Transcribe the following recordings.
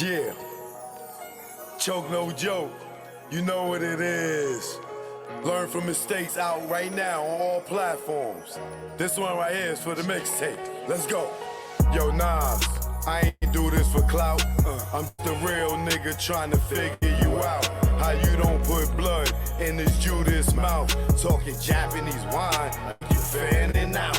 Yeah, choke no joke, you know what it is. Learn from mistakes out right now on all platforms. This one right here is for the mixtape. Let's go. Yo, Nas, I ain't do this for clout. I'm the real nigga trying to figure you out. How you don't put blood in this Judas mouth. Talking Japanese wine, you fanning out.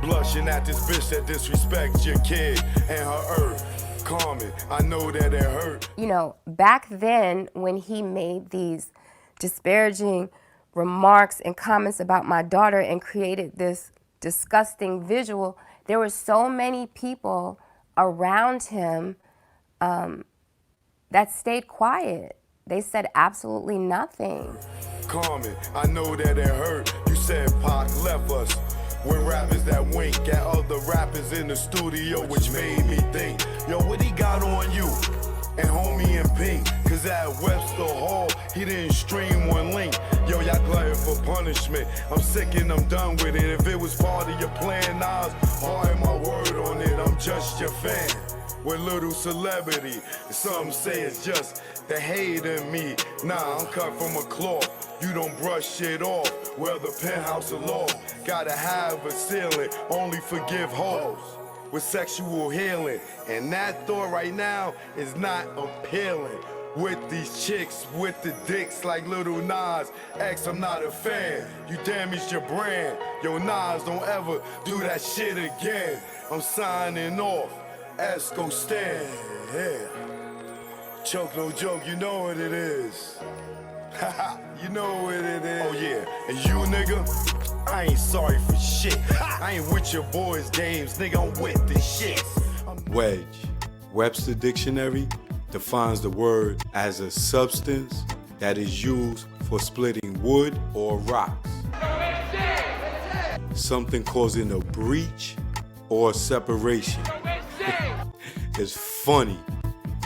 Blushing at this bitch that disrespects your kid and her earth. Carmen, I know that it hurt. You know, back then when he made these disparaging remarks and comments about my daughter and created this disgusting visual, there were so many people around him that stayed quiet. They said absolutely nothing. Carmen, I know that it hurt. You said Pac left us. With rappers that wink at other rappers in the studio, which made me think, yo, what he got on you? And homie in pink, cause at Webster Hall, he didn't stream one link. Yo, y'all glad for punishment. I'm sick and I'm done with it. If it was part of your plan, Nas, hard my word on it. I'm just your fan. With little celebrity, some say it's just the hate in me. Nah, I'm cut from a cloth. You don't brush shit off. Well, the penthouse of law gotta have a ceiling. Only forgive hoes with sexual healing. And that thought right now is not appealing. With these chicks, with the dicks like Little Nas X, I'm not a fan. You damaged your brand. Yo, Nas, don't ever do that shit again. I'm signing off. Esco stand. Yeah. Choke no joke, you know what it is. You know what it is. Oh yeah, and you nigga, I ain't sorry for shit. I ain't with your boys' games, nigga, I'm with the shit. Wedge, Webster Dictionary defines the word as a substance that is used for splitting wood or rocks. Something causing a breach or separation. It's funny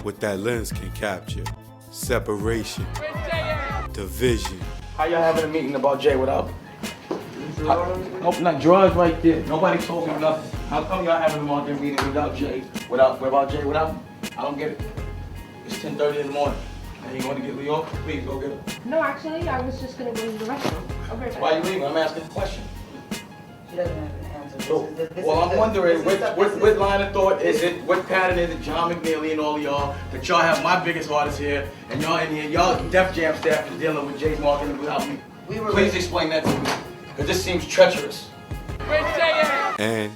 what that lens can capture. Separation, division. How y'all having a meeting about Jay without? Nope, not drawers right there. Nobody told me nothing. How come y'all having a market meeting without Jay? Without Jay without? I don't get it. It's 10:30 in the morning. And you want to get Leon? Please go get him. No, actually, I was just gonna go to the restroom. I'll be right back. Why are you leaving? I'm asking a question. She doesn't have an answer. So, well, I'm wondering what line of thought is it? What pattern is it? John McNeely and all of y'all that y'all have my biggest artists here, and y'all in here, y'all Def Jam staff is dealing with Jay's marketing without me. Please explain that to me, because this seems treacherous. And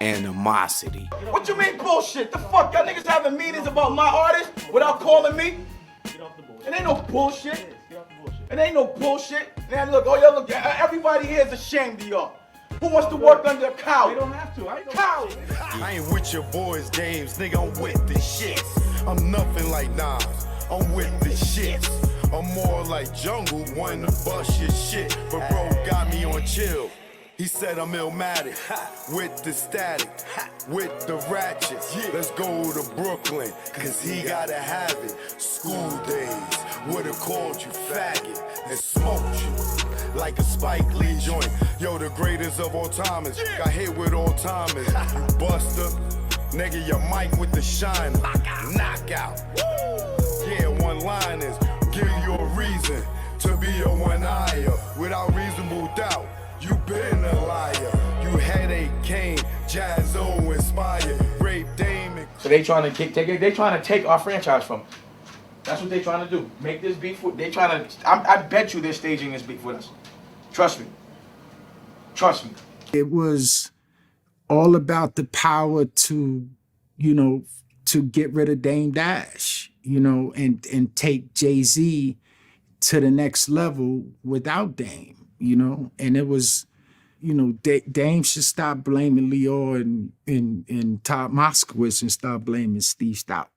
animosity. What you mean bullshit? The fuck? Y'all niggas having meetings about my artist without calling me? It ain't no bullshit. It ain't no bullshit. Now look, oh y'all look, everybody here is ashamed of y'all. Who wants to work under a cow? They don't have to. Cow! I ain't with your boys' games, nigga, I'm with the shit. I'm nothing like Nas, I'm with the shit. I'm more like Jungle, wanting to bust your shit. But bro got me on chill. He said I'm illmatic, with the static, with the ratchets. Let's go to Brooklyn, cause he gotta have it. School days, would've called you faggot and smoked you like a Spike Lee joint. Yo, the greatest of all timers, got hit with all timers. You buster, nigga, your mic with the shine. Knockout. Yeah, one-liners, give you a reason to be a one-eye. Without reasonable doubt, you been a liar. You headache king, Jazzo inspired, rape Damon. So they trying to take our franchise from us. That's what they trying to do. Make this beef with, I bet you they're staging this beef with us. Trust me. Trust me. It was all about the power to, to get rid of Dame Dash, and take Jay-Z to the next level without Dame. And it was, Dame should stop blaming Leo and Todd Moskowitz and start blaming Steve Stout.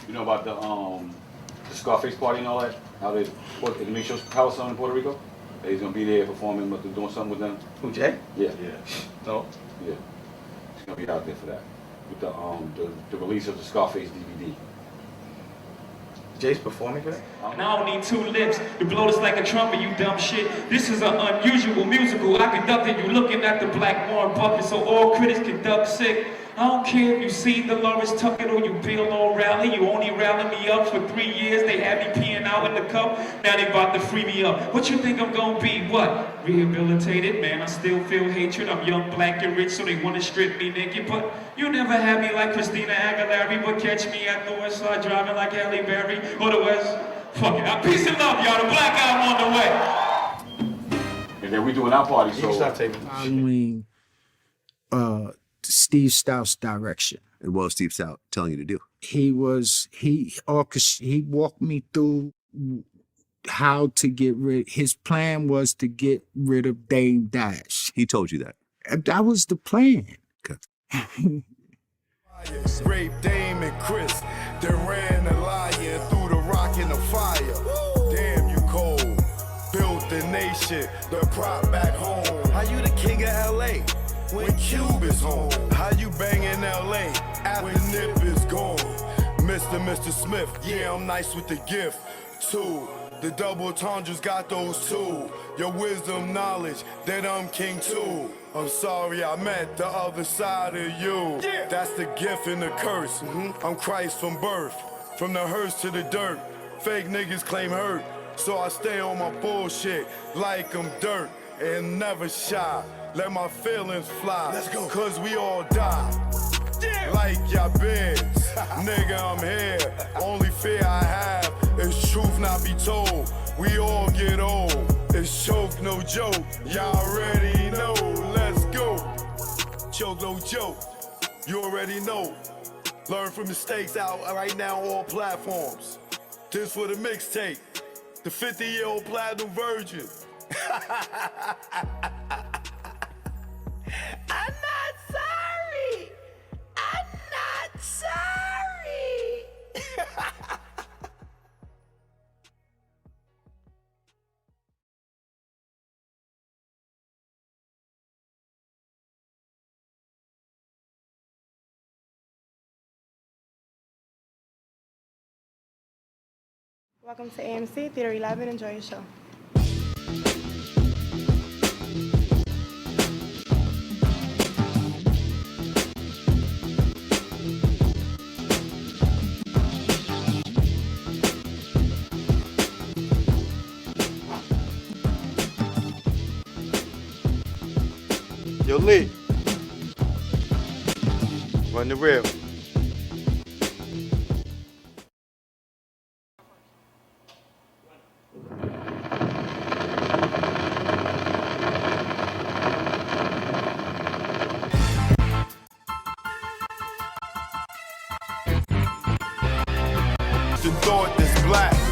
You know about the Scarface party and all that? How they put the Micho's house on in Puerto Rico? He's gonna be there performing, but they're doing something with them. Who, Jay? Yeah. No? Yeah. He's gonna be out there for that. With the release of the Scarface DVD. Jay's performing for that? And I don't need two lips to blow this like a trumpet, you dumb shit. This is an unusual musical I conducted. You looking at the black Warren Buffett, so all critics conduct sick. I don't care if you seen Dolores Tuckett or you Bill O'Reilly. You only rallied me up for 3 years. They had me peeing out in the cup. Now they about to free me up. What you think I'm gonna be? What? Rehabilitated? Man, I still feel hatred. I'm young, black, and rich, so they wanna strip me naked. But you never had me like Christina Aguilera. But catch me at the West Side driving like Halle Berry or the West. Fuck it. Peace and love, y'all. The Black Album on the way. And then we doing our party, so. Following Steve Stout's direction. And what was Steve Stout telling you to do? He walked me through how to get rid. His plan was to get rid of Dame Dash. He told you that. That was the plan. Okay. Rape Dame and Chris, they ran the lion through the rock and the fire. Damn, you cold. Built the nation, the prop back home. How you the king of LA when Cube is home? How you bang in LA after Nip is gone? Mr. Smith, yeah, I'm nice with the gift. Two, the double entendres got those two. Your wisdom, knowledge, that I'm king too. I'm sorry I met the other side of you. That's the gift and the curse. I'm Christ from birth, from the hearse to the dirt. Fake niggas claim hurt, so I stay on my bullshit like I'm dirt and never shy. Let my feelings fly, let's go. Cause we all die. Like your beds, nigga, I'm here. Only fear I have is truth not be told. We all get old. It's choke, no joke. Y'all already know. Let's go. Choke, no joke. You already know. Learn from mistakes out right now on all platforms. This for the mixtape. The 50-year-old platinum virgin. I'm not sorry. I'm not sorry. Welcome to AMC Theater 11. Enjoy your show. Yo, Lee. Run the rail.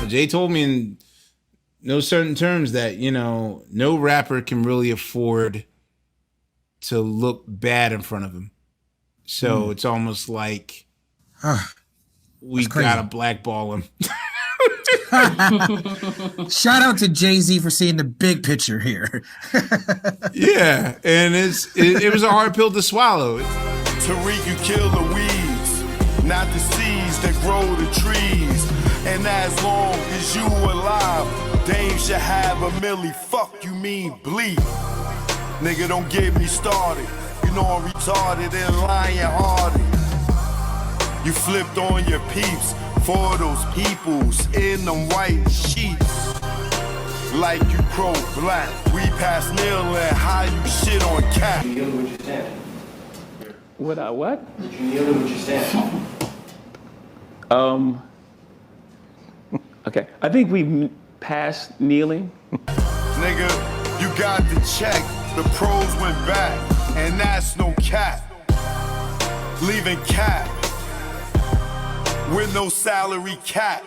Jay told me in no certain terms that, you know, no rapper can really afford to look bad in front of him. So it's almost like we gotta blackball him. Shout out to Jay-Z for seeing the big picture here. Yeah, and it was a hard pill to swallow. Tariq, you kill the weeds, not the seeds that grow the trees. And as long as you alive, Dame should have a milli. Fuck you mean bleed. Nigga, don't get me started. You know I'm retarded and lion-hearted. You flipped on your peeps for those peoples in them white sheets. Like you pro-black. We pass nil and how you shit on cat. Did you kneel to what you're saying? What I what? Did you kneel to what you're saying? Okay. I think we passed kneeling. Nigga, you got the check. The pros went back, and that's no cap. Leaving cap with no salary cap.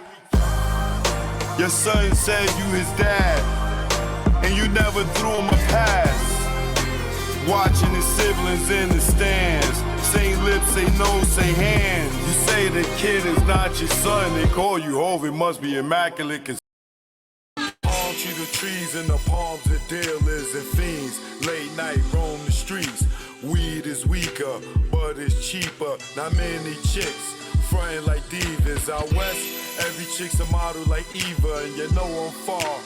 Your son said you his dad, and you never threw him a pass. Watching his siblings in the stands, say lips, say no, say hands. You say the kid is not your son, they call you Hov, it must be immaculate. Cause palm tree the trees and the palms of dealers and fiends. Late night roam the streets. Weed is weaker, but it's cheaper. Not many chicks frontin' like divas. Out west, every chick's a model like Eva, and you know I'm far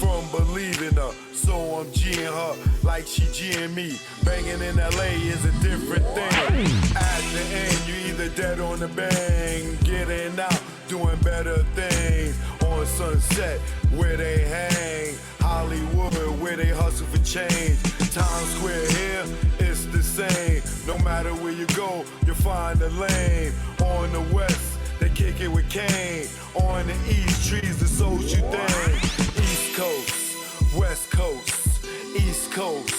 from believing her. So I'm G'ing her like she G'ing me. Banging in LA is a different thing. At the end, you either dead on the bang, getting out, doing better things. On Sunset, where they hang. Hollywood, where they hustle for change. Times Square here, it's the same. No matter where you go, you'll find a lane. On the west, they kick it with Kane. On the east, trees the social thing. East Coast, West Coast, East Coast,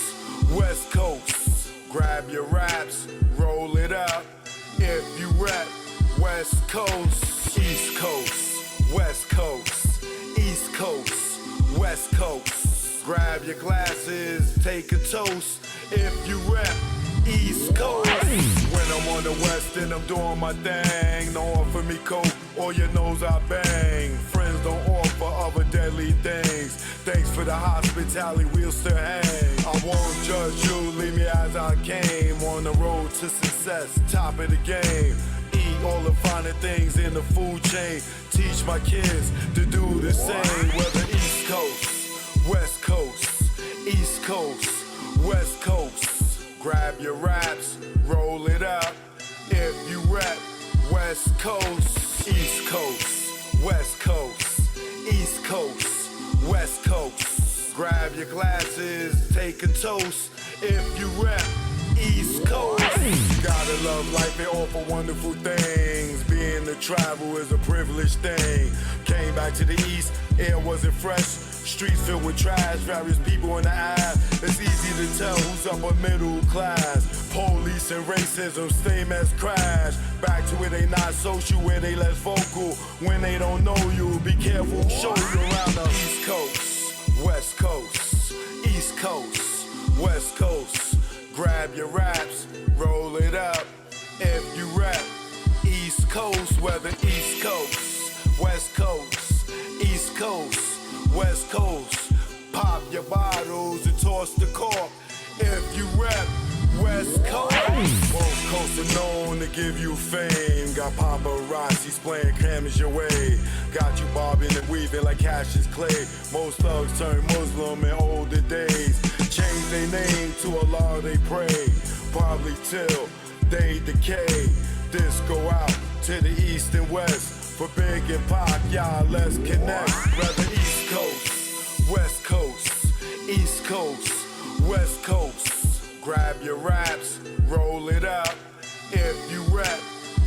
West Coast. Grab your raps, roll it up. If you rap, West Coast, East Coast, West Coast, East Coast, West Coast. Grab your glasses, take a toast. If you rap, East Coast. When I'm on the west and I'm doing my thing, don't offer me coke or your nose I bang. Friends don't offer other deadly things. Thanks for the hospitality, we'll still hang. I won't judge you, leave me as I came. On the road to success, top of the game. Eat all the finer things in the food chain. Teach my kids to do the same. Whether East Coast, West Coast, East Coast, West Coast. Grab your raps, roll it up. If you rap, West Coast, East Coast, West Coast, East Coast, West Coast. Grab your glasses, take a toast. If you rap, East Coast. Gotta love life and offer wonderful things. Being to travel is a privileged thing. Came back to the east, air wasn't fresh. Streets filled with trash, various people in the eye. It's easy to tell who's upper middle class. Police and racism, same as crash. Back to where they not social, where they less vocal. When they don't know you, be careful, show you around the East Coast, West Coast, East Coast, West Coast. Grab your raps, roll it up. If you rap, East Coast, whether East Coast, West Coast, East Coast, West Coast. Pop your bottles and toss the cork. If you rap, West Coast. Both coasts are known to give you fame. Got paparazzis playing cameras your way. Got you bobbing and weaving like Cassius Clay. Most thugs turn Muslim in older days. Change their name to Allah they pray. Probably till they decay. This go out to the east and west. For Big and Pac, y'all, let's connect. Rather East Coast, West Coast, East Coast, West Coast. Grab your raps, roll it up. If you rap,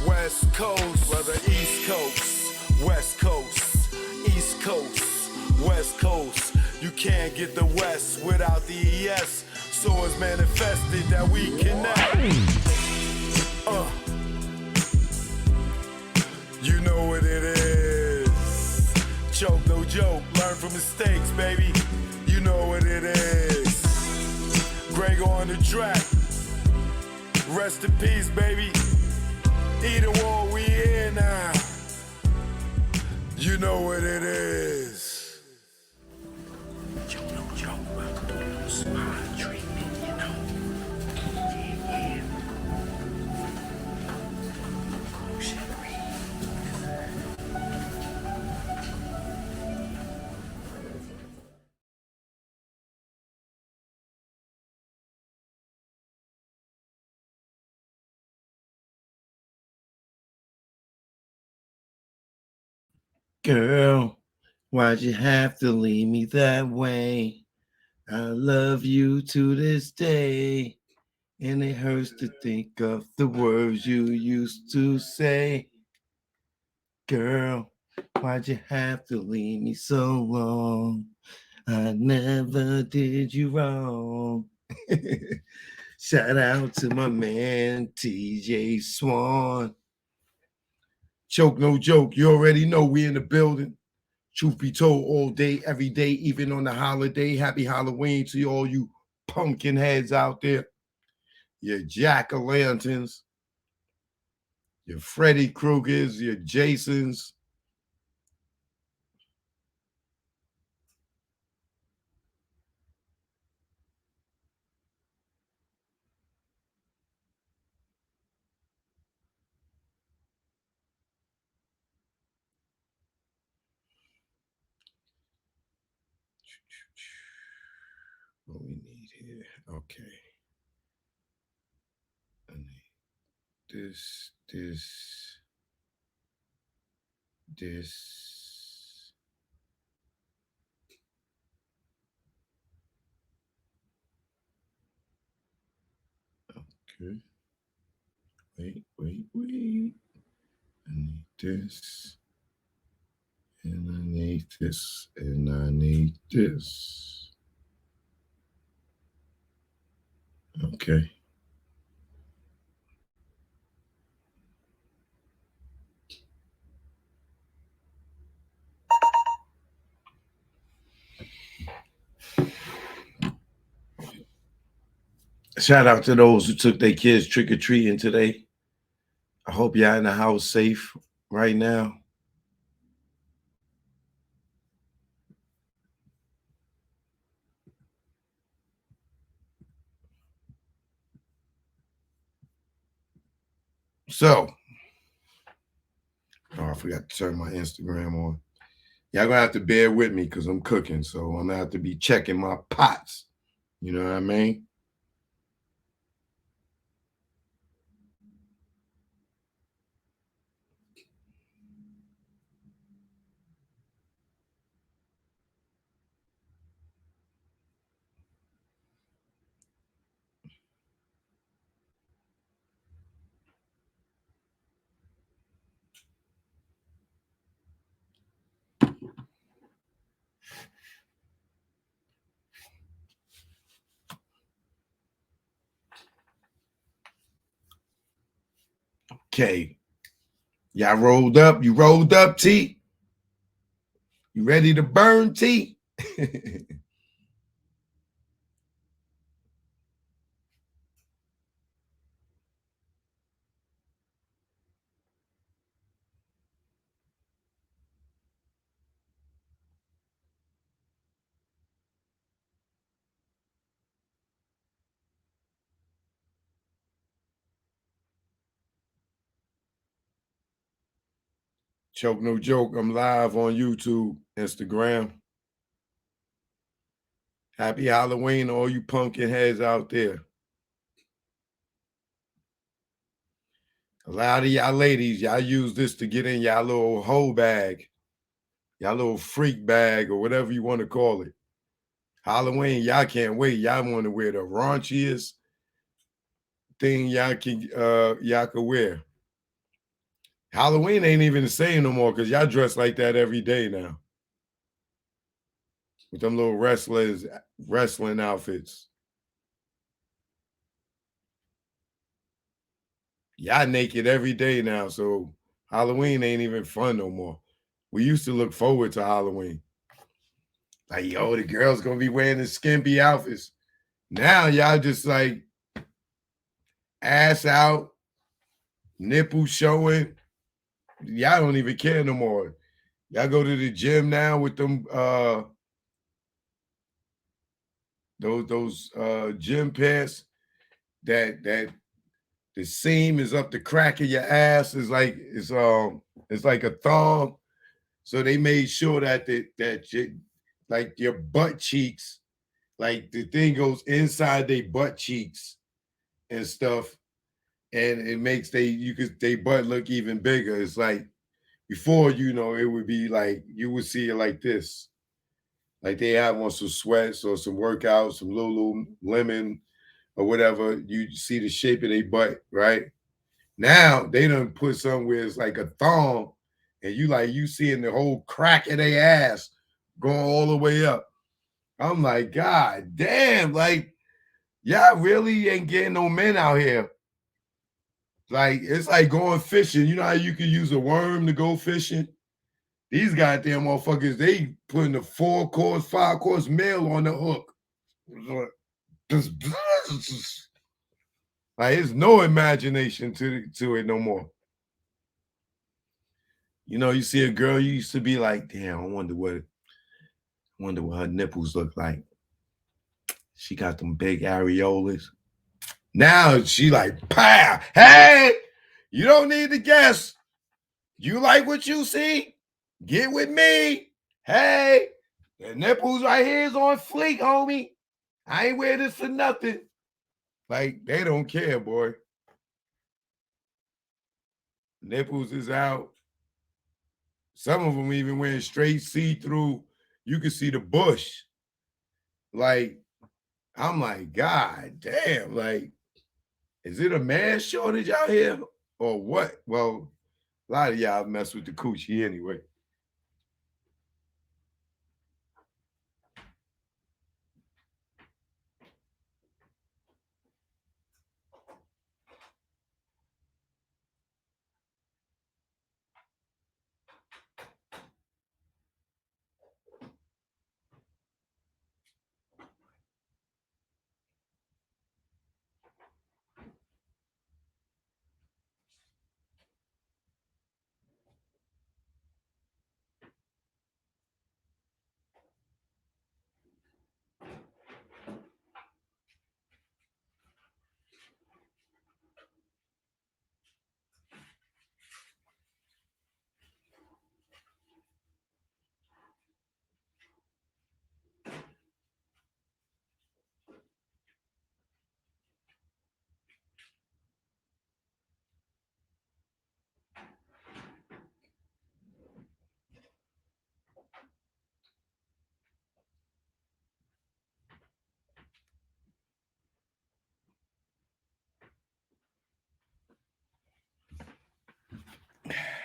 West Coast, whether East Coast, West Coast, East Coast, West Coast. You can't get the West without the ES. So it's manifested that we connect. You know what it is. Choke, no joke. Learn from mistakes, baby. You know what it is. Greg on the track. Rest in peace, baby. Either war, we here now. You know what it is. Choke, no joke. Smart treatment, you know. Yeah. Oh, shit. Girl, why'd you have to leave me that way? I love you to this day, and it hurts to think of the words you used to say. Girl, why'd you have to leave me so long? I never did you wrong. Shout out to my man, TJ Swan. Choke, no joke. You already know we in the building. Truth be told, all day, every day, even on the holiday. Happy Halloween to all you pumpkin heads out there. Your jack-o'-lanterns, your Freddy Kruegers, your Jasons. What we need here? Okay. I need this. Okay. Wait. I need this. And I need this. And I need this. Okay. Shout out to those who took their kids trick-or-treating today. I hope y'all in the house safe right now. So, I forgot to turn my Instagram on. Y'all gonna have to bear with me because I'm cooking, so I'm gonna have to be checking my pots. You know what I mean? Okay. Y'all rolled up? You rolled up, T? You ready to burn, T? Choke no joke. I'm live on YouTube, Instagram. Happy Halloween, all you pumpkin heads out there. A lot of y'all ladies, y'all use this to get in y'all little hoe bag, y'all little freak bag, or whatever you want to call it. Halloween, y'all can't wait. Y'all want to wear the raunchiest thing y'all can wear. Halloween ain't even the same no more because y'all dress like that every day now. With them little wrestling outfits. Y'all naked every day now, so Halloween ain't even fun no more. We used to look forward to Halloween. Like, yo, the girls gonna be wearing the skimpy outfits. Now y'all just like ass out, nipple showing. Y'all don't even care no more. Y'all go to the gym now with them those gym pants that the seam is up the crack of your ass. It's like a thong. So they made sure that your butt cheeks, like the thing goes inside their butt cheeks and stuff, and it makes they butt look even bigger. It's like before, it would be like you would see it like this. Like they have on some sweats or some workouts, some Lululemon or whatever. You see the shape of their butt, right? Now they done put somewhere it's like a thong, and you seeing the whole crack of their ass going all the way up. I'm like, God damn, like y'all really ain't getting no men out here. Like it's like going fishing. You know how you can use a worm to go fishing? These goddamn motherfuckers, they putting a 4-course, 5-course meal on the hook. Like there's no imagination to it no more. You see a girl, you used to be like, damn, I wonder what her nipples look like. She got them big areolas. Now she like, pow, hey, you don't need to guess. You like what you see? Get with me. Hey, The nipples right here is on fleek, homie. I ain't wear this for nothing. Like, they don't care, boy. Nipples is out. Some of them even wearing straight see-through. You can see the bush. Like, I'm like, God damn. Like, is it a man shortage out here or what? Well, a lot of y'all mess with the coochie anyway.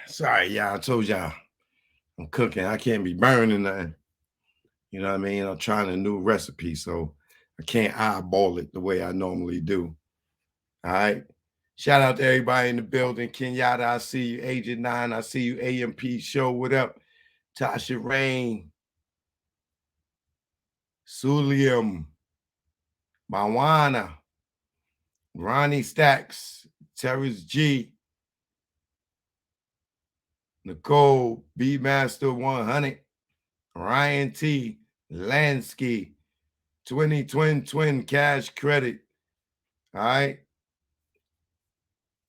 Sorry, y'all. I told y'all I'm cooking. I can't be burning nothing. You know what I mean? I'm trying a new recipe, so I can't eyeball it the way I normally do. All right. Shout out to everybody in the building. Kenyatta, I see you. Agent 9, I see you. AMP Show, what up? Tasha Rain. Sulium. Mawana. Ronnie Stacks. Terrence G. Nicole. B Master 100. Ryan T. Lansky. 20 Cash Credit. All right.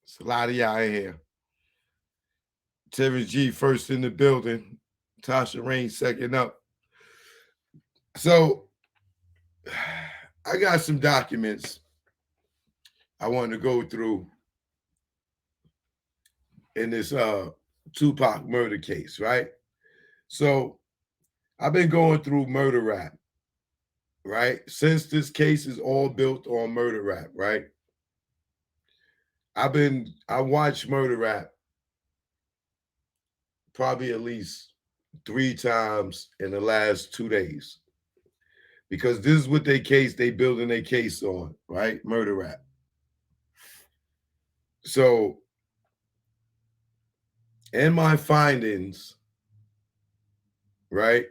It's a lot of y'all here. Terrence G first in the building. Tasha Rain second up. So I got some documents I want to go through in this Tupac murder case, right? So I've been going through murder rap, right? Since this case is all built on murder rap, right? I watched murder rap probably at least 3 times in the last 2 days. Because this is what they building their case on, right? Murder rap. So in my findings, right?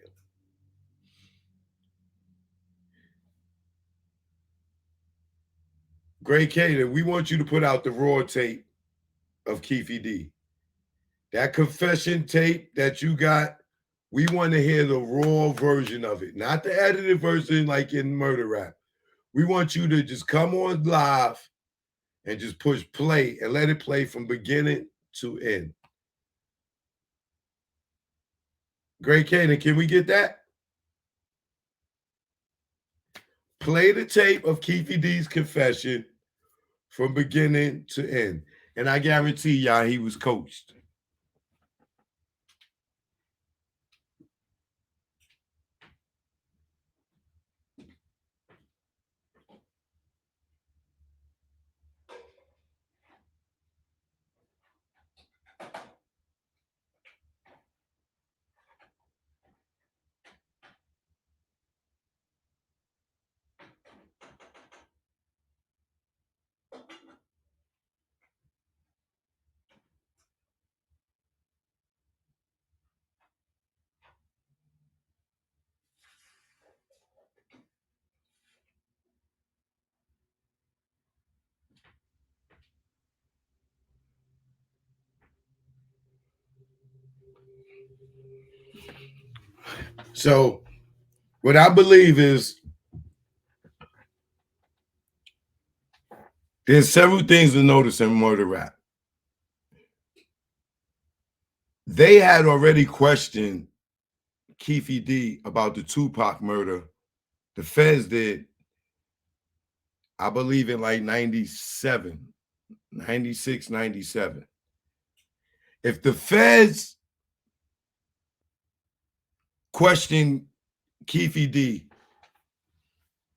Great Kading, we want you to put out the raw tape of Keefe D. That confession tape that you got, we want to hear the raw version of it, not the edited version like in murder rap. We want you to just come on live and just push play and let it play from beginning to end. Great Kading, can we get that? Play the tape of Keefe D's confession from beginning to end. And I guarantee y'all he was coached. So what I believe is there's several things to notice in murder rap. They had already questioned Keefe D about the Tupac murder. The feds did, I believe, in like 97, 96, 97. If the feds questioned Keefe D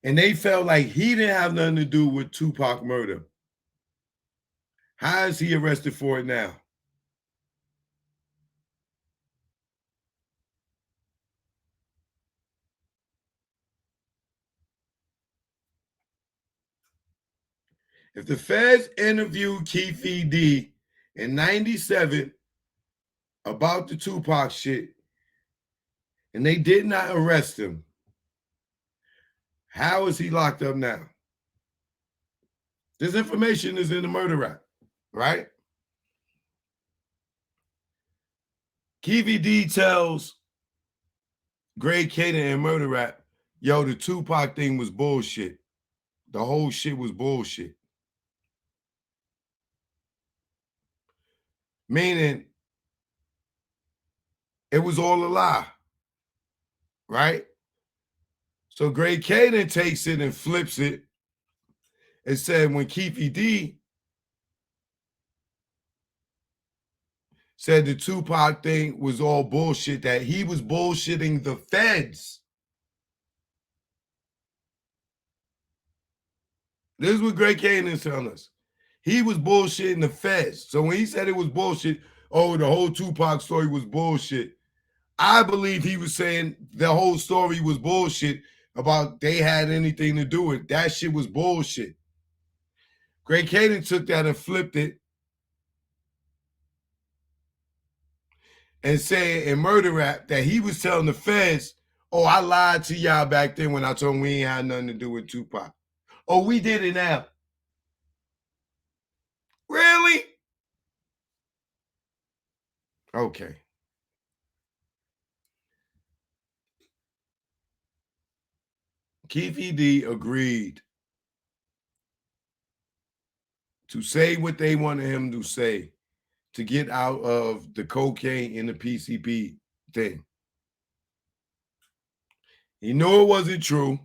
and they felt like he didn't have nothing to do with Tupac murder, how is he arrested for it now? If the feds interviewed Keefe D in 97 about the Tupac shit and they did not arrest him, how is he locked up now? This information is in the murder rap, right? Keefe D tells Greg Kading in murder rap, yo, the Tupac thing was bullshit. The whole shit was bullshit. Meaning it was all a lie, right? So Greg Kading takes it and flips it and said when Keefe D said the Tupac thing was all bullshit, that he was bullshitting the feds. This is what Greg Kading is telling us. He was bullshitting the feds. So when he said it was bullshit, oh, the whole Tupac story was bullshit, I believe he was saying the whole story was bullshit about they had anything to do with it. That shit was bullshit. Greg Kading took that and flipped it and said in murder rap that he was telling the feds, oh, I lied to y'all back then when I told them we ain't had nothing to do with Tupac. Oh, we did it now. Really? Okay. Keefe D agreed to say what they wanted him to say to get out of the cocaine and the PCP thing. He knew it wasn't true.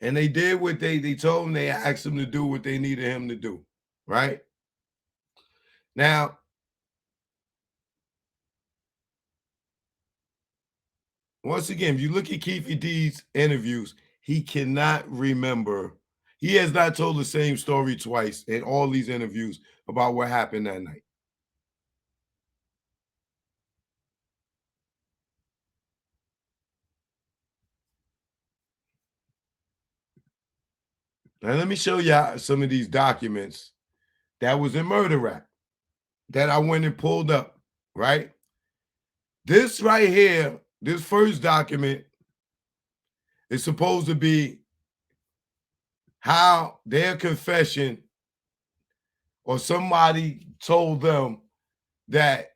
And they did what they told him, they asked him to do what they needed him to do, right? Now, once again, if you look at Keefe D's interviews, he cannot remember. He has not told the same story twice in all these interviews about what happened that night. Now, let me show y'all some of these documents that was in murder rap that I went and pulled up, right? This right here, this first document is supposed to be how their confession or somebody told them that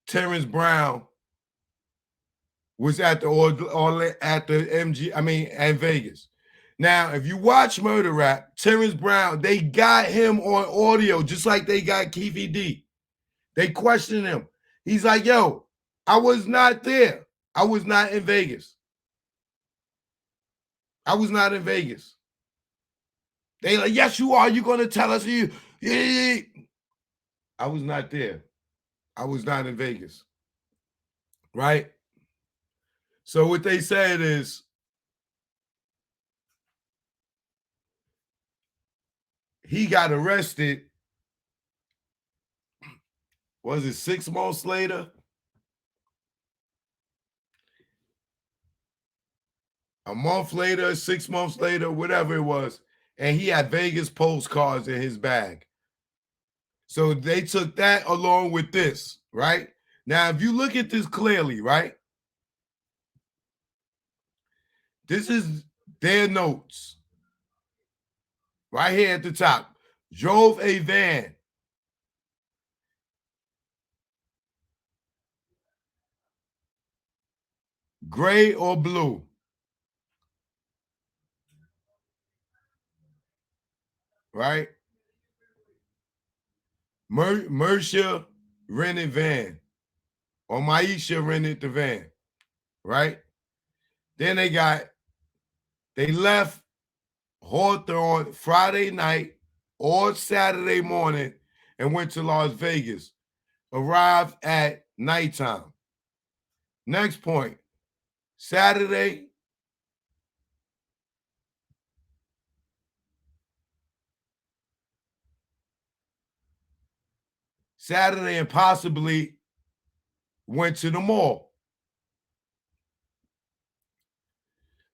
Terrence Brown was at the and Vegas. Now, if you watch Murder Rap, Terrence Brown, they got him on audio just like they got Keefe D. They questioned him. He's like, yo, I was not there. I was not in Vegas. I was not in Vegas. They like, yes, you are. You're going to tell us you. Yeah. I was not there. I was not in Vegas. Right? So what they said is he got arrested. Was it 6 months later? A month later, 6 months later, whatever it was. And he had Vegas postcards in his bag. So they took that along with this, right? Now, if you look at this clearly, right? This is their notes. Right here at the top. Drove a van. Gray or blue. Right? Mercia rented van. or Maisha rented the van, right? Then they left Hawthorne Friday night or Saturday morning and went to Las Vegas. Arrived at nighttime. Next point. Saturday, and possibly went to the mall.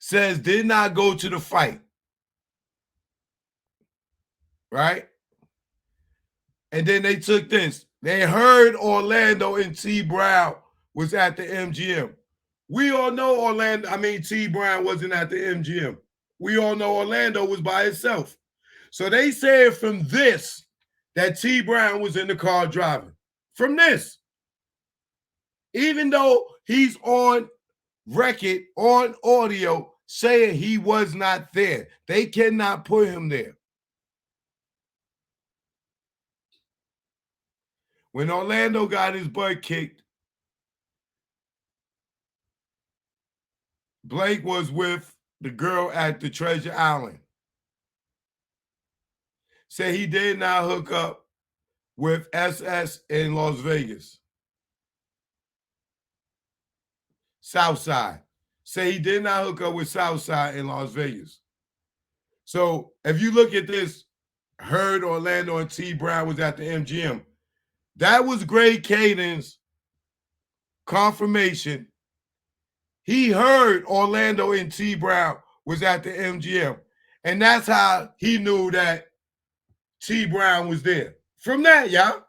Says did not go to the fight. Right? And then they took this. They heard Orlando and T Brown was at the MGM. We all know T Brown wasn't at the MGM. We all know Orlando was by itself. So they said from this that T Brown was in the car driving. From this. Even though he's on record, on audio, saying he was not there. They cannot put him there. When Orlando got his butt kicked, Blake was with the girl at the Treasure Island. Said he did not hook up with SS in Las Vegas. Southside. Say he did not hook up with Southside in Las Vegas. So if you look at this, heard Orlando and T Brown was at the MGM. That was Greg Kading's confirmation. He heard Orlando and T Brown was at the MGM. And that's how he knew that T Brown was there. From that, y'all.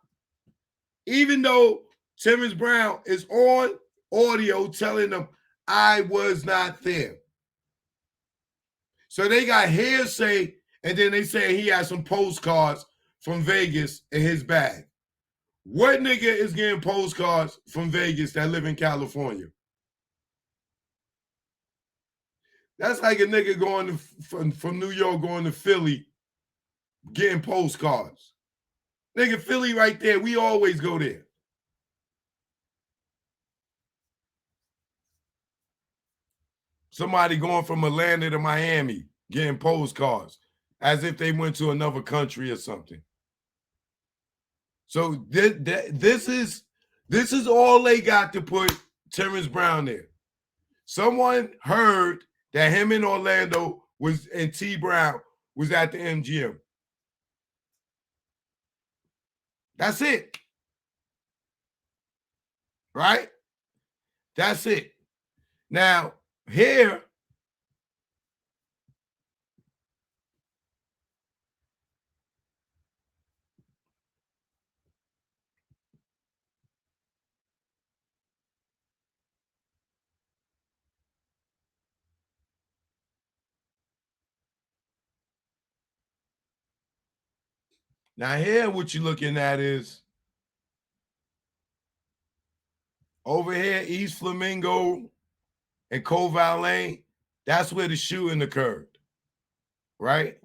Even though Terrence Brown is on audio telling them, I was not there. So they got hearsay, and then they say he had some postcards from Vegas in his bag. What nigga is getting postcards from Vegas that live in California? That's like a nigga going from New York going to Philly getting postcards. Nigga, Philly right there. We always go there. Somebody going from Atlanta to Miami getting postcards as if they went to another country or something. So this is all they got to put Terrence Brown there. Someone heard that him and Orlando and T Brown was at the MGM. That's it. Right? That's it. Now, here, what you're looking at is over here, East Flamingo and Koval Lane. That's where the shooting occurred. Right?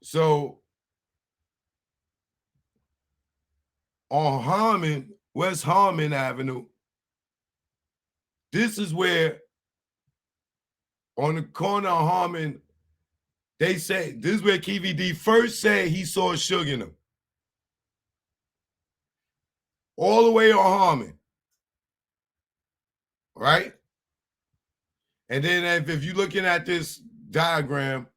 So on Harmon, West Harmon Avenue, this is where on the corner of Harmon, they say this is where KVD first said he saw Suge in him. All the way on Harmon. Right? And then if you're looking at this diagram,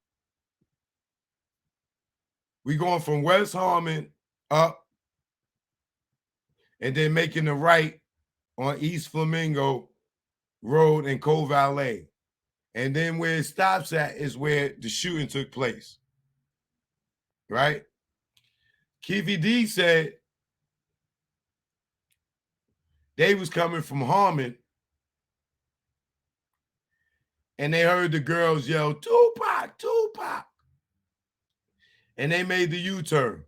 we going from West Harmon up and then making the right on East Flamingo Road and Koval Lane. And then where it stops at is where the shooting took place. Right? KVD said they was coming from Harmon and they heard the girls yell, Tupac, Tupac. And they made the U-turn.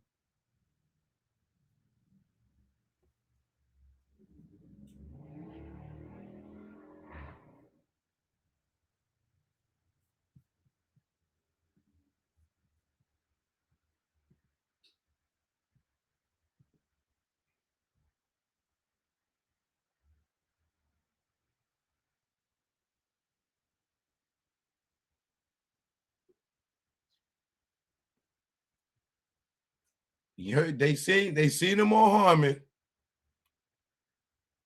You heard, they seen him on Harmon,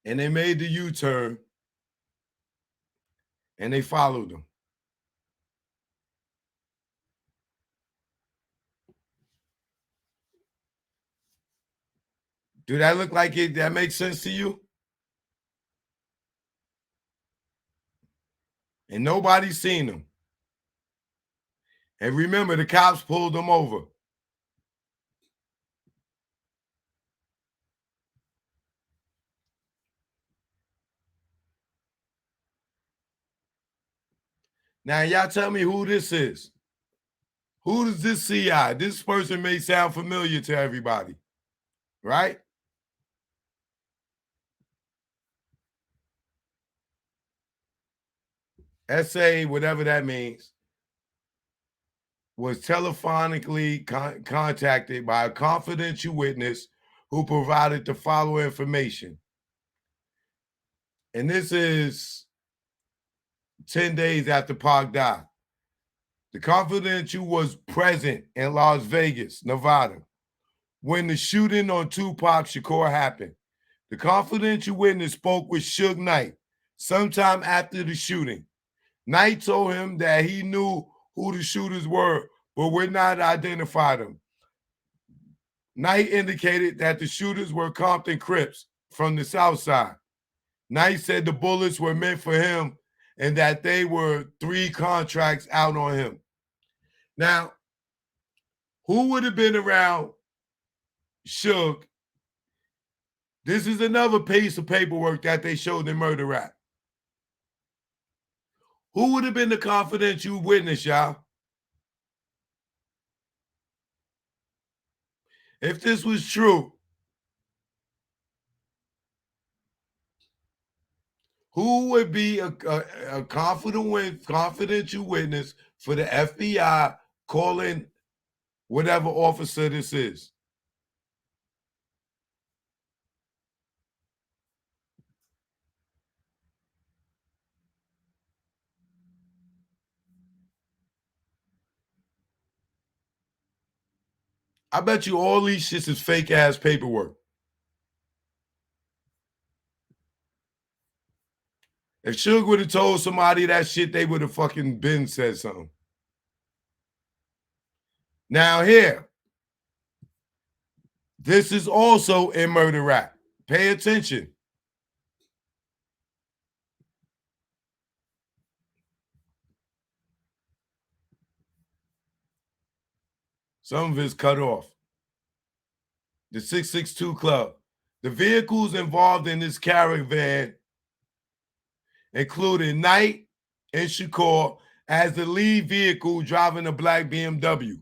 and they made the U-turn, and they followed him. Do that look like it? That makes sense to you? And nobody's seen him. And remember, the cops pulled him over. Now, y'all tell me who this is. Who is this CI? This person may sound familiar to everybody, right? SA, whatever that means, was telephonically contacted by a confidential witness who provided the following information. And this is 10 days after Pac died. The confidential was present in Las Vegas, Nevada, when the shooting on Tupac Shakur happened. The confidential witness spoke with Suge Knight sometime after the shooting. Knight told him that he knew who the shooters were, but would not identify them. Knight indicated that the shooters were Compton Crips from the South Side. Knight said the bullets were meant for him and that they were 3 contracts out on him. Now, who would have been around Suge? This is another piece of paperwork that they showed in Murder Rap. Who would have been the confidential witness, y'all? If this was true, who would be a confidential witness for the FBI calling whatever officer this is? I bet you all these shits is fake ass paperwork. If Suge would have told somebody that shit, they would have fucking been said something. Now here, this is also in Murder Rap. Pay attention. Some of it's cut off. The 662 Club. The vehicles involved in this caravan included Knight and Shakur as the lead vehicle driving a black BMW,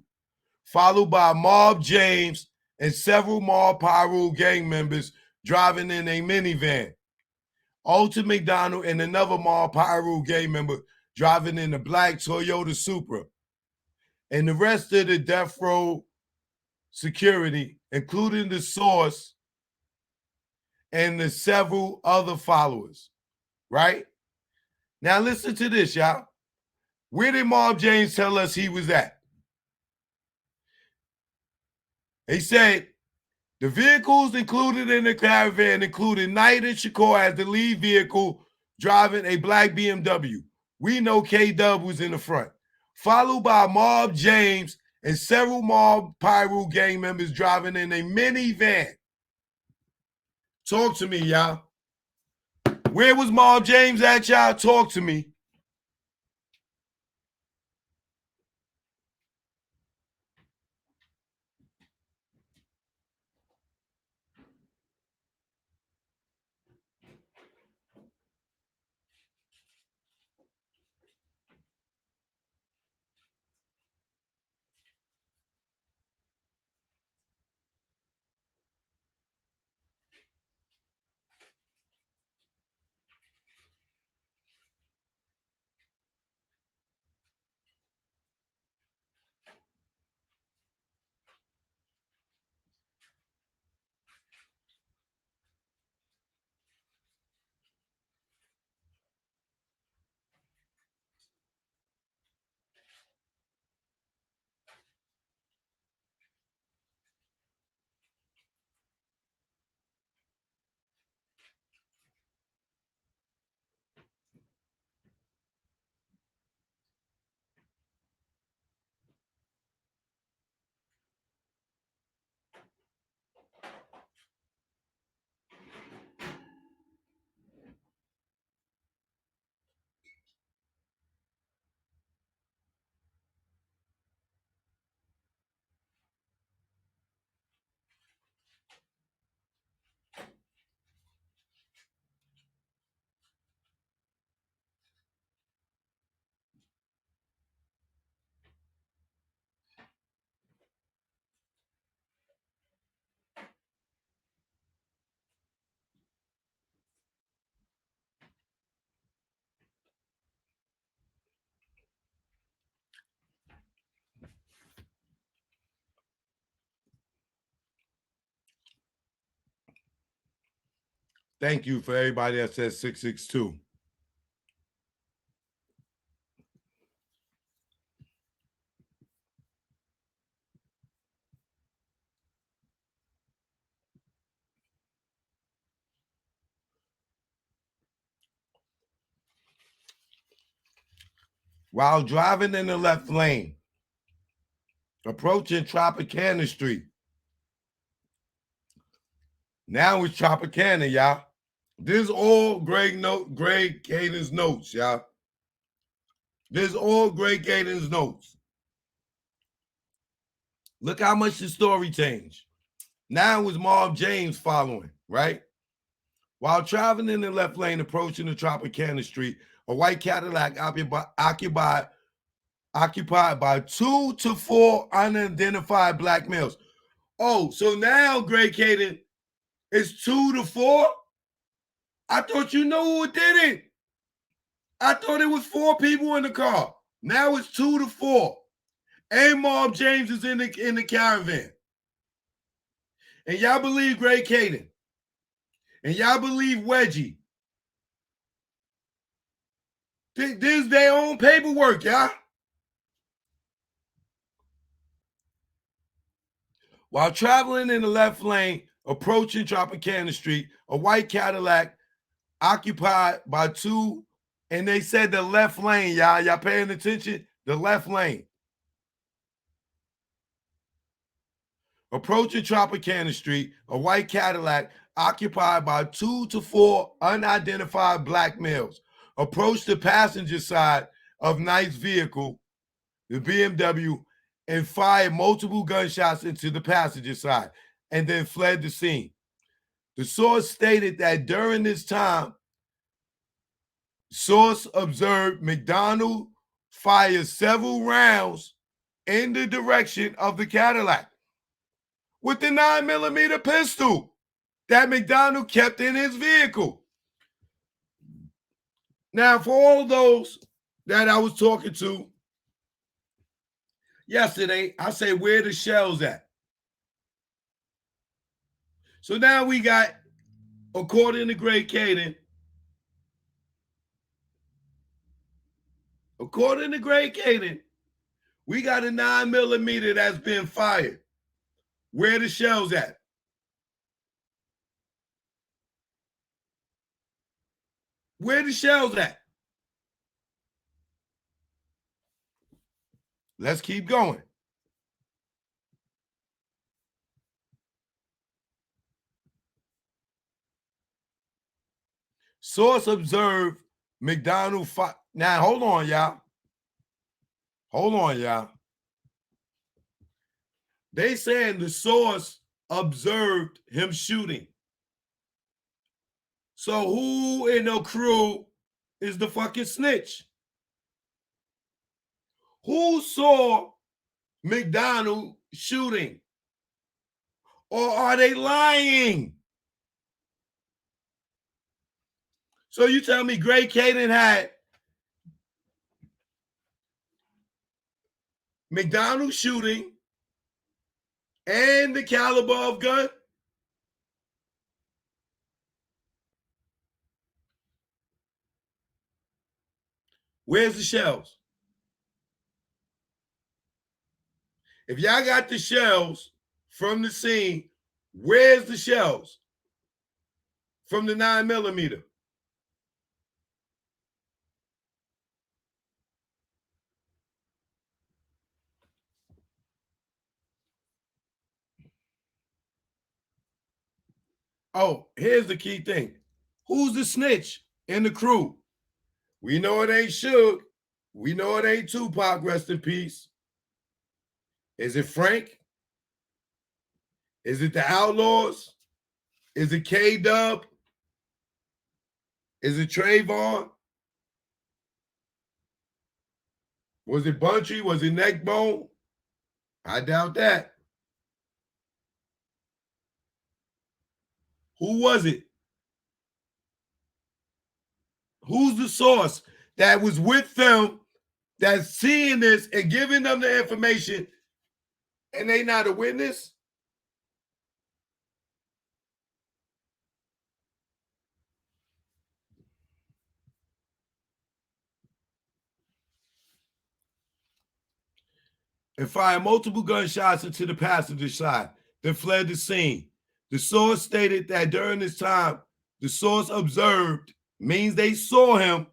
followed by Mob James and several Mob Pyru gang members driving in a minivan. Alton McDonald and another Mob Pyru gang member driving in a black Toyota Supra. And the rest of the death row security, including the source and the several other followers, right? Now listen to this, y'all. Where did Mob James tell us he was at? He said, the vehicles included in the caravan included Knight and Shakur as the lead vehicle driving a black BMW. We know K-Dub was in the front. Followed by Mob James and several Mob Pyru gang members driving in a minivan. Talk to me, y'all. Where was Mob James at, y'all? Talk to me. Thank you for everybody that says 662. While driving in the left lane, approaching Tropicana Street. Now it's Tropicana, y'all. This is all Greg Kading's notes, y'all. This is all Greg Kading's notes. Look how much the story changed. Now it's Marv James following, right? While traveling in the left lane, approaching the Tropicana Street, a white Cadillac occupied by 2 to 4 unidentified black males. Oh, so now, Greg Kading, it's 2 to 4? I thought you know who did it. I thought it was 4 people in the car. Now it's 2 to 4. And Marv James is in the caravan. And y'all believe Greg Kading. And y'all believe Wedgie. This is their own paperwork, y'all. While traveling in the left lane, approaching Tropicana Street, a white Cadillac occupied by 2, and they said the left lane, y'all. Y'all paying attention? The left lane. Approaching Tropicana Street, a white Cadillac occupied by 2 to 4 unidentified black males approached the passenger side of Knight's vehicle, the BMW, and fired multiple gunshots into the passenger side and then fled the scene. The source stated that during this time, source observed McDonald fire several rounds in the direction of the Cadillac with the 9mm pistol that McDonald kept in his vehicle. Now, for all those that I was talking to yesterday, I say, where the shells at? So now we got, according to Greg Kading, we got a 9mm that's been fired. Where the shells at? Where the shells at? Let's keep going. Source observed McDonald fire. Now, hold on, y'all. Hold on, y'all. They saying the source observed him shooting. So who in the crew is the fucking snitch? Who saw McDonald shooting? Or are they lying? So you tell me Greg Kading had McDonald shooting and the caliber of gun? Where's the shells? If y'all got the shells from the scene, where's the shells from the 9mm? Oh, here's the key thing. Who's the snitch in the crew? We know it ain't Suge. We know it ain't Tupac, rest in peace. Is it Frank? Is it the Outlaws? Is it K-Dub? Is it Trayvon? Was it Bunchy? Was it Neckbone? I doubt that. Who was it? Who's the source that was with them that's seeing this and giving them the information and they not a witness? and fired multiple gunshots into the passenger side, then fled the scene. The source stated that during this time, the source observed, means they saw him,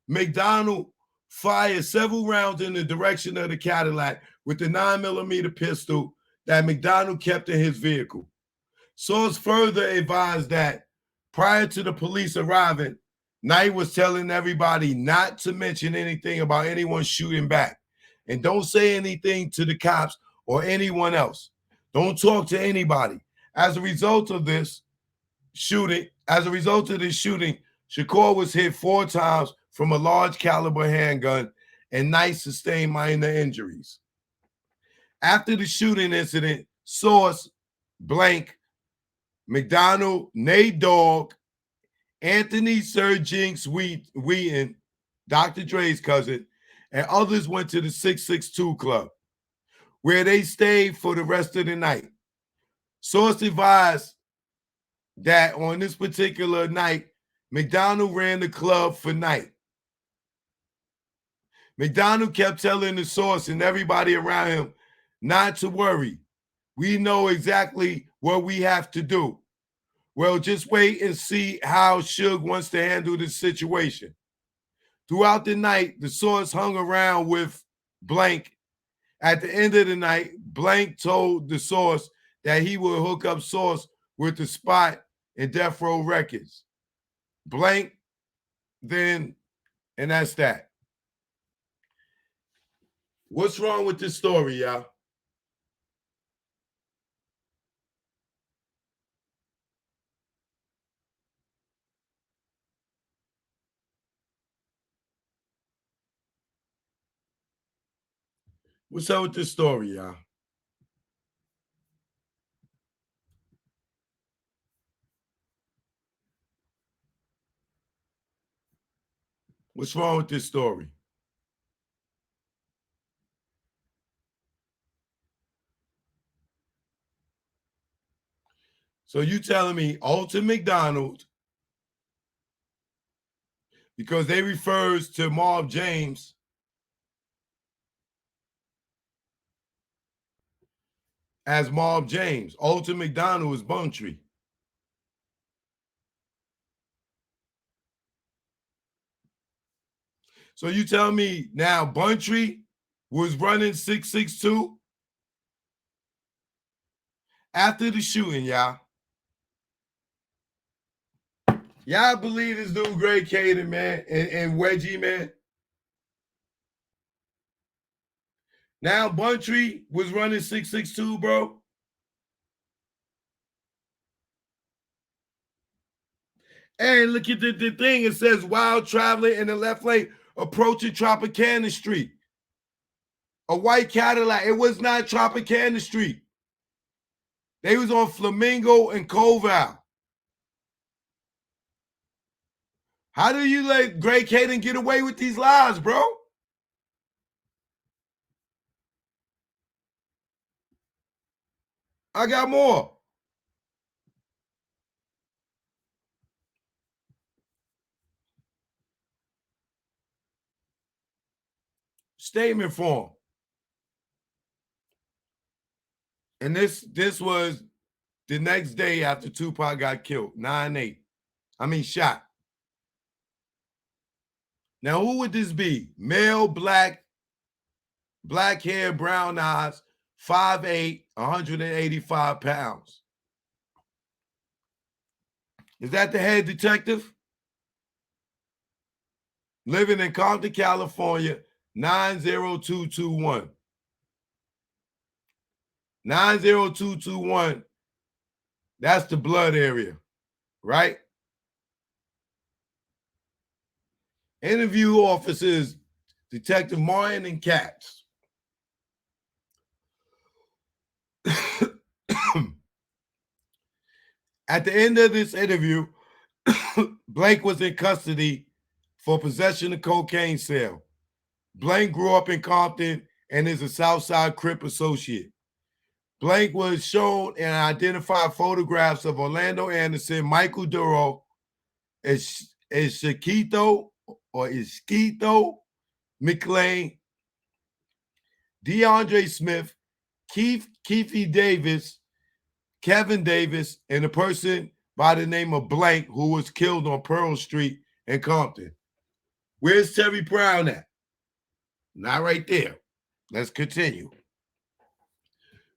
McDonald fired several rounds in the direction of the Cadillac with the 9mm pistol that McDonald kept in his vehicle. Source further advised that prior to the police arriving, Knight was telling everybody not to mention anything about anyone shooting back. And don't say anything to the cops or anyone else. Don't talk to anybody. As a result of this shooting, Shakur was hit 4 times from a large caliber handgun, and Knight sustained minor injuries. After the shooting incident, source blank McDonald, Nate Dogg, Anthony Sir Jinx Wheaton, Dr. Dre's cousin, and others went to the 662 Club, where they stayed for the rest of the night. Source advised that on this particular night, McDonald ran the club for Knight. McDonald kept telling the source and everybody around him not to worry. We know exactly what we have to do. Well, just wait and see how Suge wants to handle this situation. Throughout the night, the source hung around with Blank. At the end of the night, Blank told the source that he would hook up Source with the spot in Death Row Records. Blank, then, and that's that. What's wrong with this story, y'all? What's up with this story, y'all? What's wrong with this story? So you telling me Alton McDonald, because they refers to Marv James as Marv James. Alton McDonald is Buntry. So you tell me now Buntry was running 662 after the shooting, y'all. Y'all believe this dude Greg Kading, man, and Wedgie, man? Now Buntry was running 662, bro. And look at the thing. It says wild traveler in the left lane approaching Tropicana Street. A white Cadillac. It was not Tropicana Street. They was on Flamingo and Koval. How do you let Greg Kading get away with these lies, bro? I got more. Statement form. And this was the next day after Tupac got killed, 9/8. I mean, shot. Now, who would this be? Male, black hair, brown eyes, 5'8", 185 pounds. Is that the head detective? Living in Compton, California, 90221. 90221, that's the blood area, right? Interview officers, Detective Martin and Katz. At the end of this interview, Blake was in custody for possession of cocaine sale. Blake grew up in Compton and is a Southside Crip associate. Blake was shown and identified photographs of Orlando Anderson, Michael Duro, Esquito McLean, DeAndre Smith, Keefe Davis, Kevin Davis, and a person by the name of Blank who was killed on Pearl Street in Compton. Where's Terry Brown at? Not right there. Let's continue.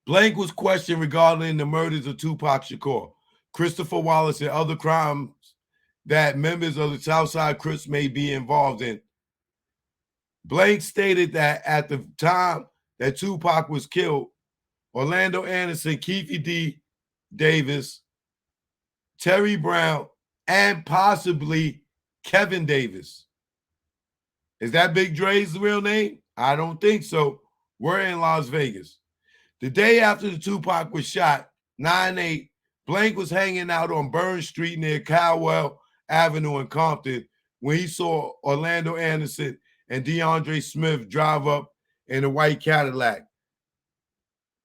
Blank was questioned regarding the murders of Tupac Shakur, Christopher Wallace, and other crimes that members of the Southside Crips may be involved in. Blank stated that at the time that Tupac was killed, Orlando Anderson, Keefe D. Davis, Terry Brown, and possibly Kevin Davis. Is that Big Dre's real name? I don't think so. We're in Las Vegas. The day after the Tupac was shot, 9/8, Blank was hanging out on Burn Street near Caldwell Avenue in Compton when he saw Orlando Anderson and DeAndre Smith drive up in a white Cadillac.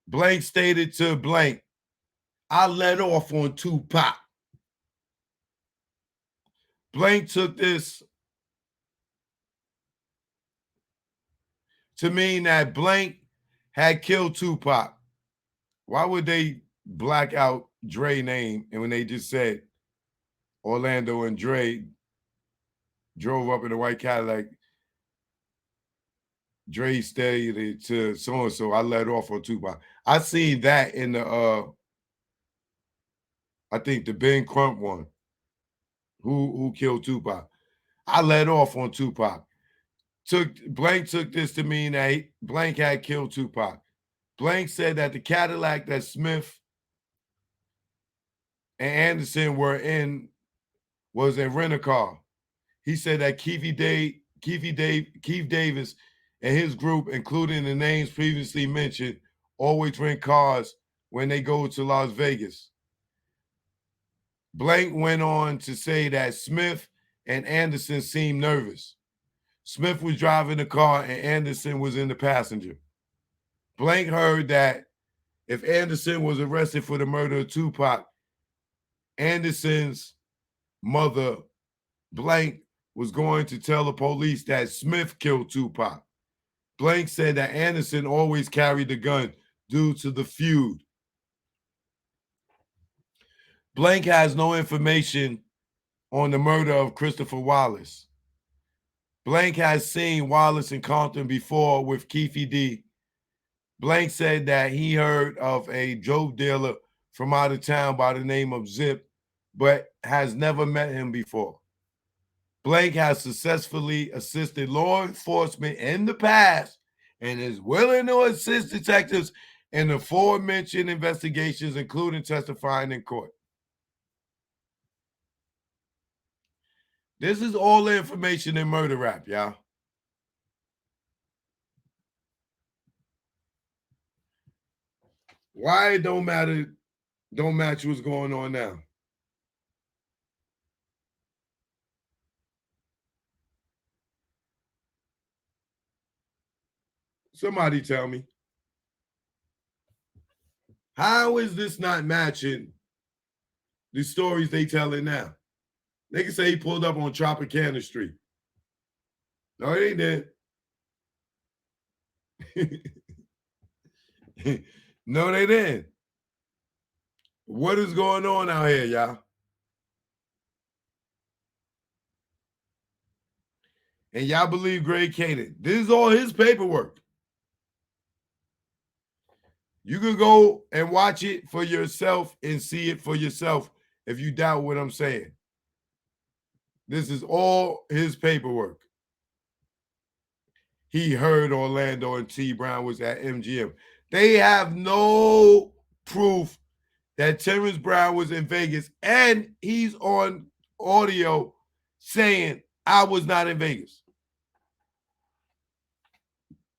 Blank stated to Blank, "I let off on Tupac." Blank took this to mean that Blank had killed Tupac. Why would they black out Dre's name and when they just said Orlando and Dre drove up in a white Cadillac, Dre stated to so-and-so, "I let off on Tupac." I seen that in the I think the Ben Crump one. Who killed Tupac? "I let off on Tupac." Blank took this to mean that Blank had killed Tupac. Blank said that the Cadillac that Smith and Anderson were in was a rent-a-car. He said that Keefe Davis and his group, including the names previously mentioned, always rent cars when they go to Las Vegas. Blank went on to say that Smith and Anderson seemed nervous. Smith was driving the car and Anderson was in the passenger. Blank heard that if Anderson was arrested for the murder of Tupac, Anderson's mother, Blank, was going to tell the police that Smith killed Tupac. Blank said that Anderson always carried the gun due to the feud. Blank has no information on the murder of Christopher Wallace. Blank has seen Wallace in Compton before with Keefe D. Blank said that he heard of a dope dealer from out of town by the name of Zip, but has never met him before. Blank has successfully assisted law enforcement in the past and is willing to assist detectives in the aforementioned investigations, including testifying in court. This is all the information in Murder Rap, y'all. Why it don't matter, don't match what's going on now. Somebody tell me. How is this not matching the stories they telling now? They can say he pulled up on Tropicana Street. No, it ain't that. No, they didn't. What is going on out here, y'all? And y'all believe Greg Kading. This is all his paperwork. You can go and watch it for yourself and see it for yourself if you doubt what I'm saying. This is all his paperwork. He heard Orlando and T. Brown was at MGM. They have no proof that Terrence Brown was in Vegas, and he's on audio saying, "I was not in Vegas."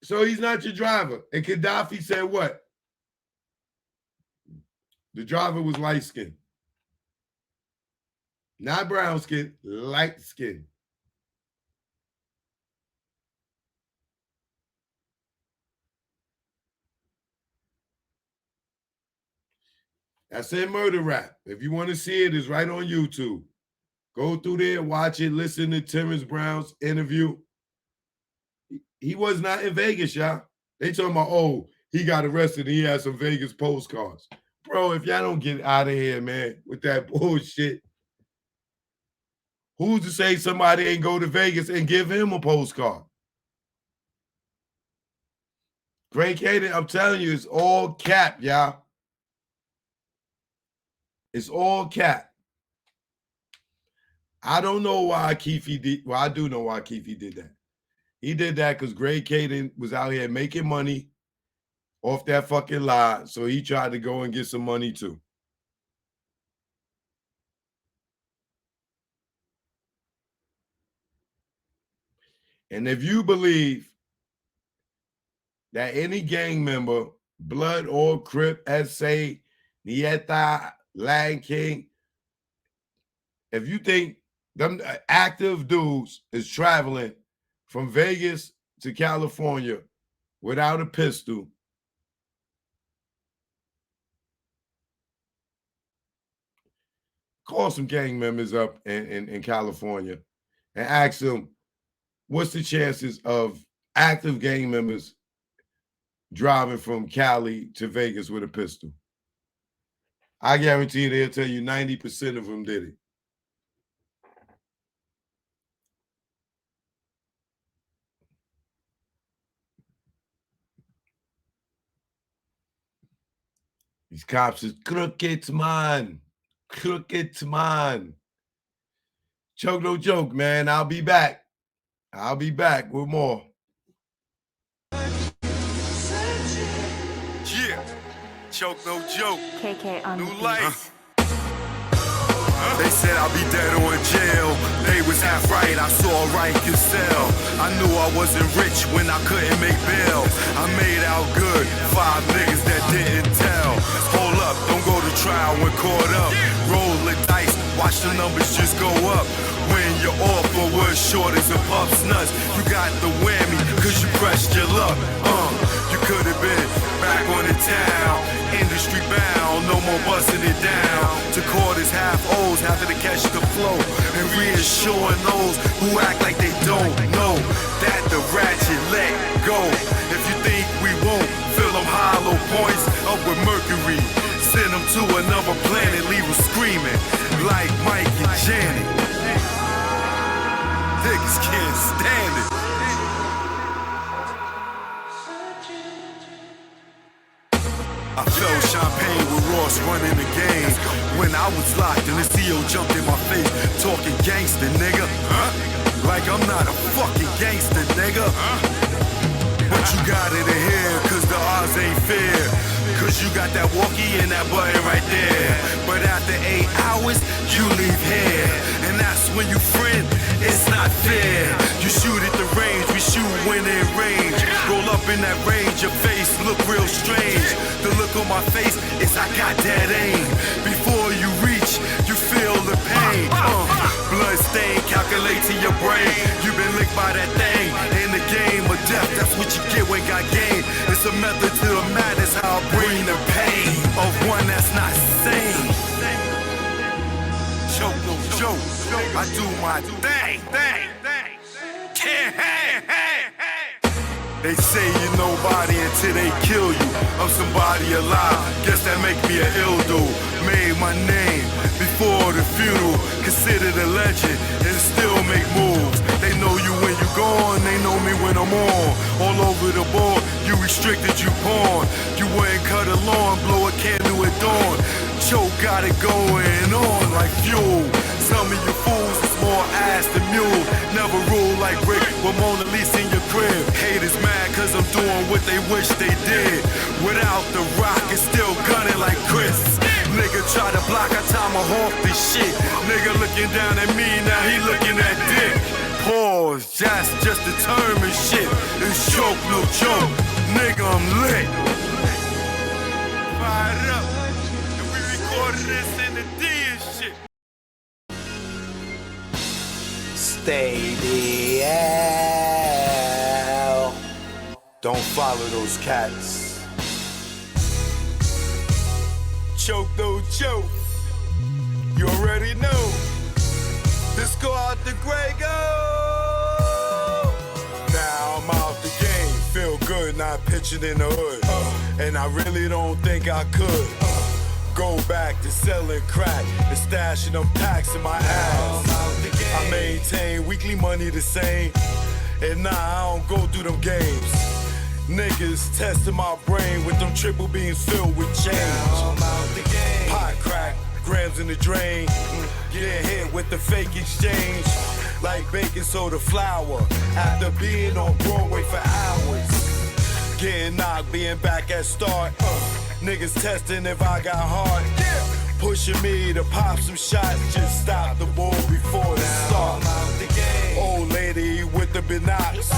So he's not your driver. And Gaddafi said what? The driver was light skinned. Not brown skin, light skin. That's in Murder Rap. If you want to see it, it's right on YouTube. Go through there, watch it, listen to Terrence Brown's interview. He was not in Vegas, y'all. They talking about, oh, he got arrested and he had some Vegas postcards. Bro, if y'all don't get out of here, man, with that bullshit, who's to say somebody ain't go to Vegas and give him a postcard? Great Kading, I'm telling you, it's all cap, y'all. It's all cap. I don't know why Keefe did. Well, I do know why Keefe did that. He did that because Great Kading was out here making money off that fucking lie. So he tried to go and get some money too. And if you believe that any gang member, Blood or Crip, SA, Nieta, Lion King, if you think them active dudes is traveling from Vegas to California without a pistol, call some gang members up in California and ask them, what's the chances of active gang members driving from Cali to Vegas with a pistol? I guarantee you they'll tell you 90% of them did it. These cops is crooked, man. Crooked, man. Choke no joke, man. I'll be back. I'll be back with more. Yeah. Choke no joke. KK on New life. They said I'll be dead or in jail. They was half right, I saw right can sell. I knew I wasn't rich when I couldn't make bail. I made out good, 5 niggas that didn't tell. Hold up, don't go to trial when caught up. Roll the dice, watch the numbers just go up. When you're off for what's short as a pup's nuts, you got the whammy, cause you pressed your luck. You could have been back on the town, industry bound, no more busting it down. To quarters, half O's, having to catch the flow, and reassuring those who act like they don't know that the ratchet let go. If you think we won't fill them hollow points up with mercury, send them to another planet, leave them screaming like Mike and Janet. Niggas can't stand it. I felt champagne with Ross running the game. When I was locked and the CEO jumped in my face, talking gangster, nigga. Like I'm not a fucking gangster, nigga. But you got it in here, cause the odds ain't fair. Cause you got that walkie and that button right there. But after 8 hours, you leave here. And that's when you friend, it's not fair. You shoot at the range, we shoot when in range. Roll up in that range, your face look real strange. The look on my face is I got that aim. Before you reach, you feel the pain. Blood stain calculate to your brain. You been licked by that thing. In the game of death, that's what you get when got game. It's a method to the madness, how I bring the pain of one that's not sane. Choke no joke, I do my thing. They say you're nobody until they kill you. I'm somebody alive, guess that make me an ill dude. Made my name before the funeral, considered a legend and still make moves. They know you when you gone, they know me when I'm on. All over the board, you restricted, you pawn. You wouldn't cut a lawn, blow a candle at dawn. Choke got it going on like fuel. Some of you fools is more ass than mule. Never rule like Rick with Mona Lisa in your crib. Haters mad cause I'm doing what they wish they did. Without the rock, it's still gunning like Chris. Nigga try to block, I tomahawk this shit. Nigga looking down at me, now he looking at dick. Pause, just the term and shit. It's choke, no joke. Nigga, I'm lit. Fired up. And we recorded this in the D and shit. Stay the hell. Don't follow those cats. Choke, no joke. You already know. Let's go out the Grey Go. Now I'm out the game. Feel good. good, not pitching in the hood. And I really don't think I could go back to selling crack and stashing them packs in my ass. I maintain weekly money the same, and nah, I don't go through them games. Niggas testing my brain with them triple beams filled with change. Pot crack, grams in the drain. Get hit with the fake exchange. Like baking soda flour after being on Broadway for hours. Getting knocked, being back at start. Niggas testing if I got heart. Pushing me to pop some shots, just stop the ball before the start. Old lady with the binocs,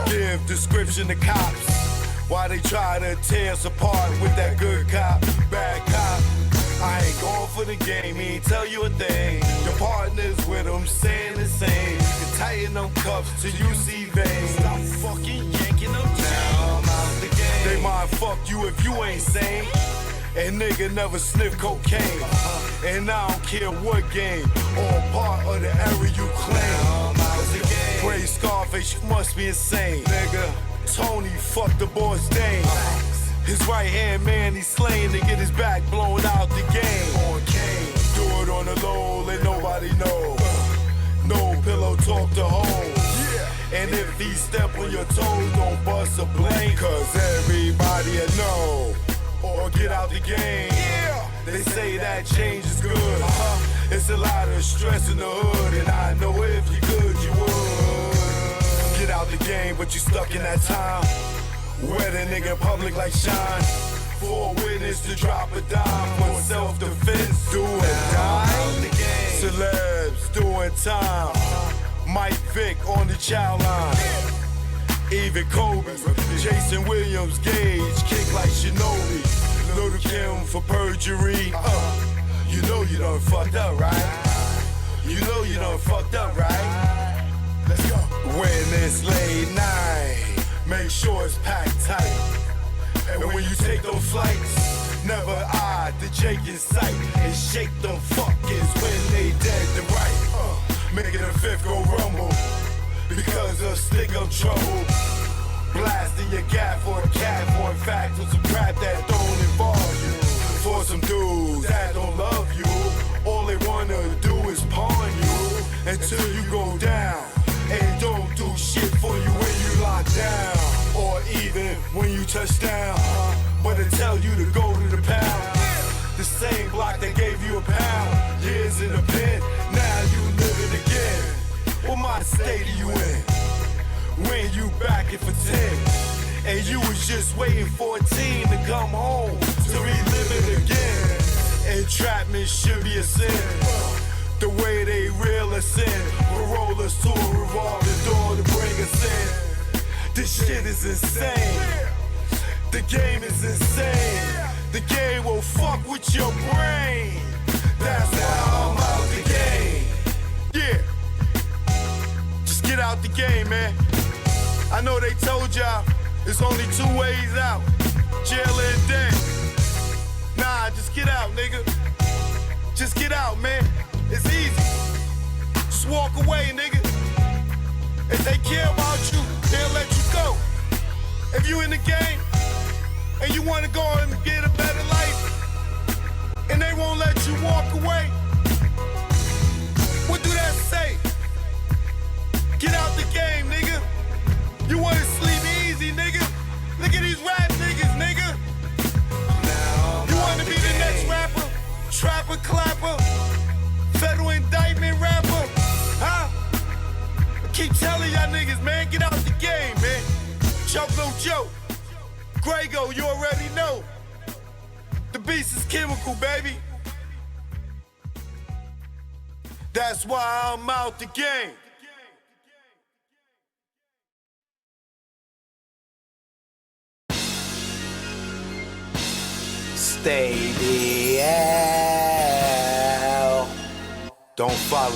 give description to cops. Why they try to tear us apart with that good cop, bad cop. I ain't going for the game, he ain't tell you a thing. Your partners with them saying the same. You can tighten them cuffs till you see veins. Stop fucking yanking them down. They might fuck you if you ain't sane. And nigga never sniff cocaine. And I don't care what game or part of the area you claim. Praise Scarface, you must be insane. Nigga, Tony fucked the boss Dane. His right hand man, he's slain to get his back blown out the game. Do it on the low, let nobody know. No pillow talk to home. And if he step on your toes, don't bust a blame. Cause everybody will know. Or get out the game. They say that change is good. It's a lot of stress in the hood, and I know if you could, you would. Get out the game, but you stuck in that time. Wet a nigga in public like Shine. For a witness to drop a dime. For self-defense, do or die. Celebs doing time. Mike Vick on the child line. Even Kobe, Jason Williams, Gage, kick like Shinobi. Little Kim for perjury. You know you done fucked up, right? You know you done fucked up, right? Let's go. When it's late night, make sure it's packed tight. And when you take those flights, never eye the Jake in sight. And shake them fuckers when they dead to right. Making a fifth go rumble. Because of stick-up trouble. Blasting your gap for a cat, for in fact, for some crap that don't involve you. For some dudes that don't love you, all they wanna do is pawn you until you go down. And don't do shit for you when you lock down, or even when you touch down. But they tell you to go to the pound. The same block that gave you a pound. Years in the pen, now you living again. What my state are you in? When you back it for 10, and you was just waiting for a team to come home to relive it again. Entrapment should be a sin. The way they reel us in, will roll us to a revolving door to bring us in. This shit is insane. The game is insane. The game will fuck with your brain. That's why I'm out the game. Yeah. Get out the game, man. I know they told y'all there's only 2 ways out, jail and death. Nah, just get out, nigga. Just get out, man. It's easy. Just walk away, nigga. If they care about you, they'll let you go. If you in the game and you wanna go and get a better life, and they won't let you walk away, what do that say? Get out the game, nigga. You wanna sleep easy, nigga? Look at these rap niggas, nigga. You wanna be the next rapper? Trapper, clapper, federal indictment rapper? Huh? I keep telling y'all niggas, man, get out the game, man. Joke no joke. Grego, you already know. The beast is chemical, baby. That's why I'm out the game. Stay the hell. Don't follow